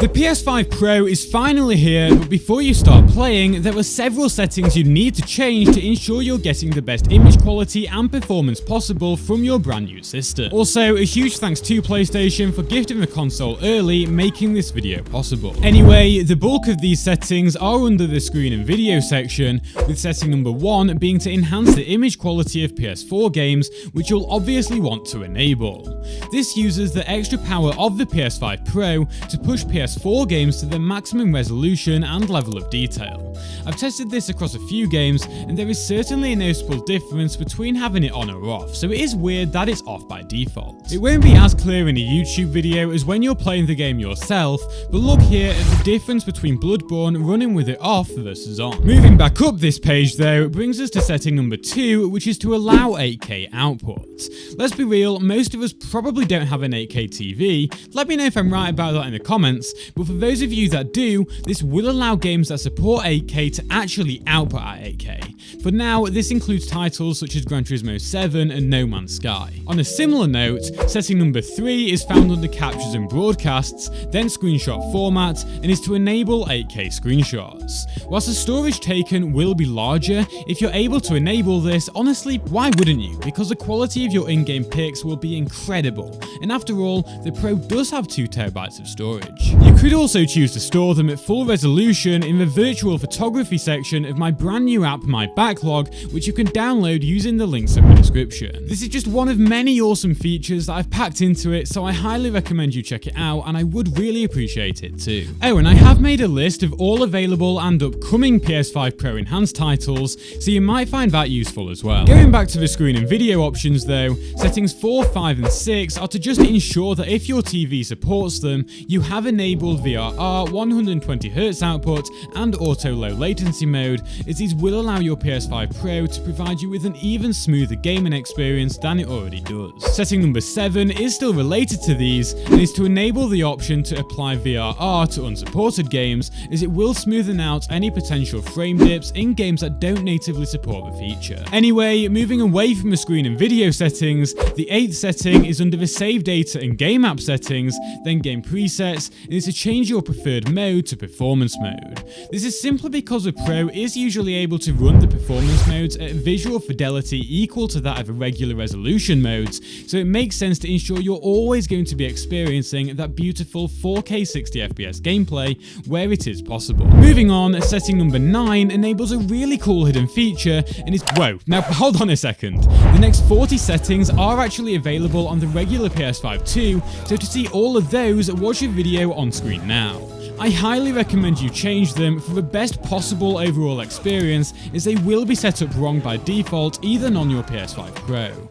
The PS5 Pro is finally here, but before you start playing, there are several settings you need to change to ensure you're getting the best image quality and performance possible from your brand new system. Also, a huge thanks to PlayStation for gifting the console early, making this video possible. Anyway, the bulk of these settings are under the screen and video section, with setting number 1 being to enhance the image quality of PS4 games, which you'll obviously want to enable. This uses the extra power of the PS5 Pro to push PS4 games to their maximum resolution and level of detail. I've tested this across a few games, and there is certainly a noticeable difference between having it on or off, so it is weird that it's off by default. It won't be as clear in a YouTube video as when you're playing the game yourself, but look here at the difference between Bloodborne running with it off versus on. Moving back up this page though, brings us to setting number 2, which is to allow 8K output. Let's be real, most of us probably don't have an 8K TV. Let me know if I'm right about that in the comments, but for those of you that do, this will allow games that support 8K to actually output at 8K. For now, this includes titles such as Gran Turismo 7 and No Man's Sky. On a similar note, setting number 3 is found under Captures and Broadcasts, then Screenshot Format, and is to enable 8K screenshots. Whilst the storage taken will be larger, if you're able to enable this, honestly, why wouldn't you? Because the quality of your in-game pics will be incredible, and after all, the Pro does have 2TB of storage. You could also choose to store them at full resolution in the virtual photography section of my brand new app My Backlog, which you can download using the links in the description. This is just one of many awesome features that I've packed into it, so I highly recommend you check it out, and I would really appreciate it too. Oh, and I have made a list of all available and upcoming PS5 Pro enhanced titles, so you might find that useful as well. Going back to the screen and video options though, settings 4, 5 and 6 are to just ensure that if your TV supports them, you have enabled VRR, 120Hz output and auto low latency mode, as these will allow your PS5 Pro to provide you with an even smoother gaming experience than it already does. Setting number 7 is still related to these, and is to enable the option to apply VRR to unsupported games, as it will smoothen out any potential frame dips in games that don't natively support the feature. Anyway, moving away from the screen and video settings, the 8th setting is under the save data and game app settings, then game presets, and is to change your preferred mode to performance mode. This is simply because the Pro is usually able to run the performance modes at visual fidelity equal to that of the regular resolution modes, so it makes sense to ensure you're always going to be experiencing that beautiful 4K 60fps gameplay where it is possible. Moving on, setting number 9 enables a really cool hidden feature and is— whoa, now hold on a second. The next 40 settings are actually available on the regular PS5 too, so to see all of those, watch your video on screen now. I highly recommend you change them for the best possible overall experience, as they will be set up wrong by default even on your PS5 Pro.